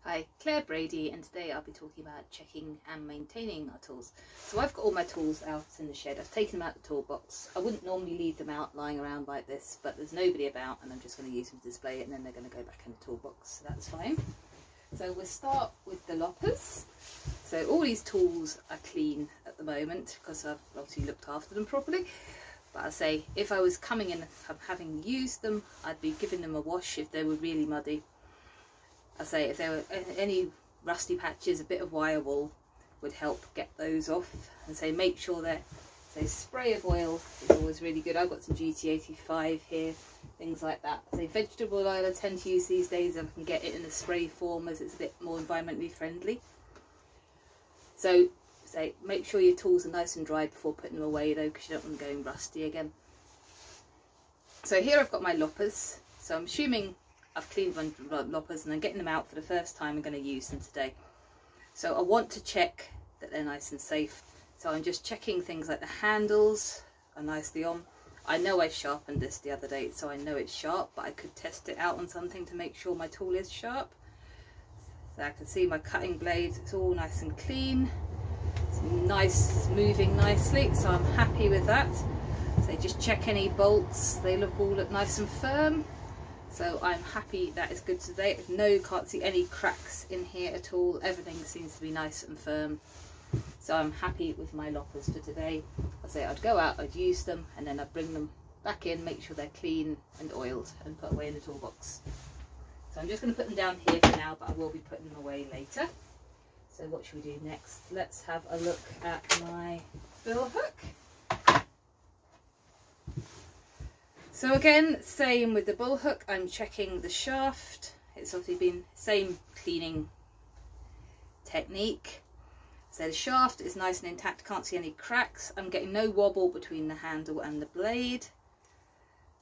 Hi, Claire Brady, and today I'll be talking about checking and maintaining our tools. So I've got all my tools out in the shed. I've taken them out the toolbox. I wouldn't normally leave them out lying around like this, but there's nobody about and I'm just going to use them to display it, and then they're going to go back in the toolbox, so that's fine. So we'll start with the loppers. So all these tools are clean at the moment because I've obviously looked after them properly. But I say, if I was coming in having used them, I'd be giving them a wash if they were really muddy. I say if there were any rusty patches, a bit of wire wool would help get those off. And say make sure that spray of oil is always really good. I've got some GT85 here, things like that. Say vegetable oil I tend to use these days if I can get it in a spray form, as it's a bit more environmentally friendly. So say make sure your tools are nice and dry before putting them away though, because you don't want them going rusty again. So here I've got my loppers. So I'm assuming I've cleaned my loppers and I'm getting them out for the first time. I'm going to use them today. So I want to check that they're nice and safe. So I'm just checking things like the handles are nicely on. I know I sharpened this the other day, so I know it's sharp, but I could test it out on something to make sure my tool is sharp. So I can see my cutting blade, it's all nice and clean. It's nice, moving nicely, so I'm happy with that. So just check any bolts, they all look nice and firm. So I'm happy that is good today. Can't see any cracks in here at all. Everything seems to be nice and firm. So I'm happy with my loppers for today. I say I'd go out, I'd use them, and then I'd bring them back in, make sure they're clean and oiled and put away in the toolbox. So I'm just going to put them down here for now, but I will be putting them away later. So what should we do next? Let's have a look at my bill hook. So again, same with the bull hook, I'm checking the shaft. It's obviously been same cleaning technique. So the shaft is nice and intact, can't see any cracks. I'm getting no wobble between the handle and the blade.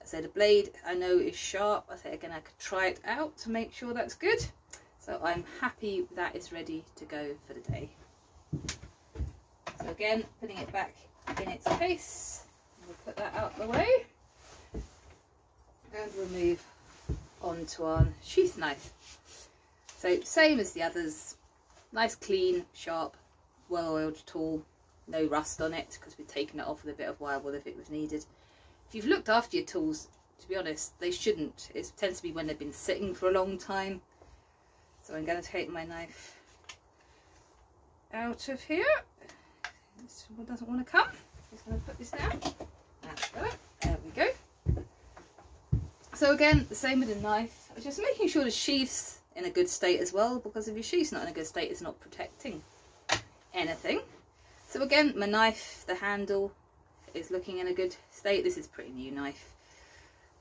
So the blade I know is sharp. I say again I could try it out to make sure that's good. So I'm happy that is ready to go for the day. So again, putting it back in its case, we'll put that out of the way. And we'll move on to our sheath knife. So same as the others, nice clean, sharp, well-oiled tool, no rust on it because we've taken it off with a bit of wire wool if it was needed. If you've looked after your tools, to be honest, they shouldn't. It tends to be when they've been sitting for a long time. So I'm going to take my knife out of here. This one doesn't want to come. Just going to put this down. That's better. There we go. So again, the same with the knife, just making sure the sheath's in a good state as well, because if your sheath's not in a good state, it's not protecting anything. So again, my knife, the handle is looking in a good state. This is a pretty new knife.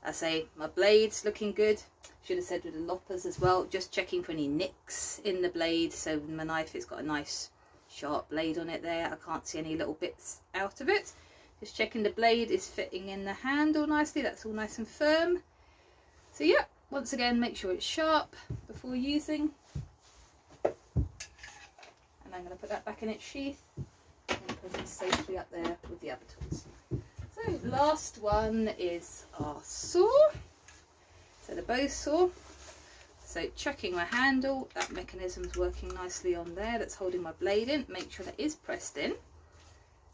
I say my blade's looking good. Should have said with the loppers as well, just checking for any nicks in the blade. So my knife, it's got a nice sharp blade on it there. I can't see any little bits out of it. Just checking the blade is fitting in the handle nicely. That's all nice and firm. So yeah, once again, make sure it's sharp before using. And I'm going to put that back in its sheath and put it safely up there with the other tools. So last one is our saw. So the bow saw. So checking my handle, that mechanism's working nicely on there. That's holding my blade in. Make sure that is pressed in.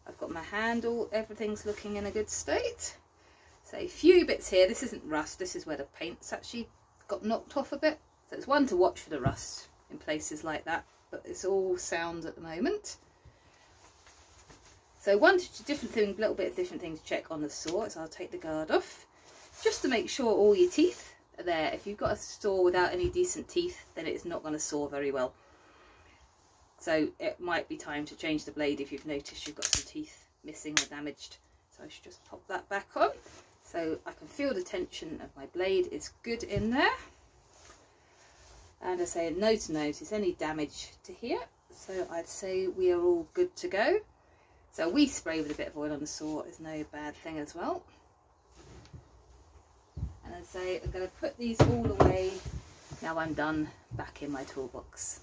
I've got my handle, everything's looking in a good state. So a few bits here, this isn't rust, this is where the paint's actually got knocked off a bit. So it's one to watch for the rust in places like that, but it's all sound at the moment. So one different thing, little bit of different things to check on the saw is I'll take the guard off, just to make sure all your teeth are there. If you've got a saw without any decent teeth, then it's not going to saw very well. So it might be time to change the blade if you've noticed you've got some teeth missing or damaged. So I should just pop that back on. So I can feel the tension of my blade is good in there. And I say no to notice any damage to here. So I'd say we are all good to go. So we spray with a bit of oil on the saw is no bad thing as well. And I'd say I'm going to put these all away. Now I'm done back in my toolbox.